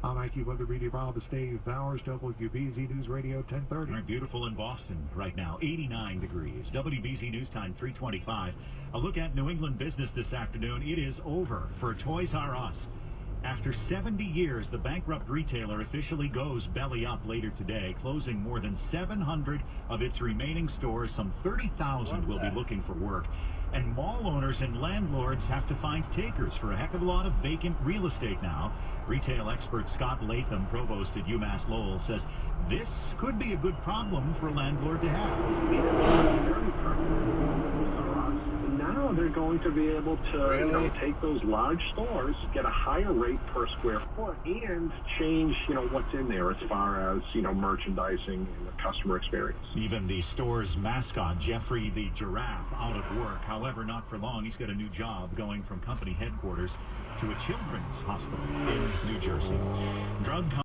I'm IQ Weather Meteorologist Dave Bowers, WBZ News Radio 1030. All right, beautiful in Boston right now, 89 degrees. WBZ News Time 325. A look at New England business this afternoon. It is over for Toys R Us. After 70 years, the bankrupt retailer officially goes belly up later today, closing more than 700 of its remaining stores. Some 30,000 will be looking for work. And mall owners and landlords have to find takers for a heck of a lot of vacant real estate now. Retail expert Scott Latham, provost at UMass Lowell, says this could be a good problem for a landlord to have. Now they're going to be able to take those large stores, get a higher rate per square foot, and change what's in there as far as merchandising and the customer experience. Even the store's mascot, Jeffrey the giraffe, out of work. However, not for long. He's got a new job, going from company headquarters to a children's hospital in New Jersey.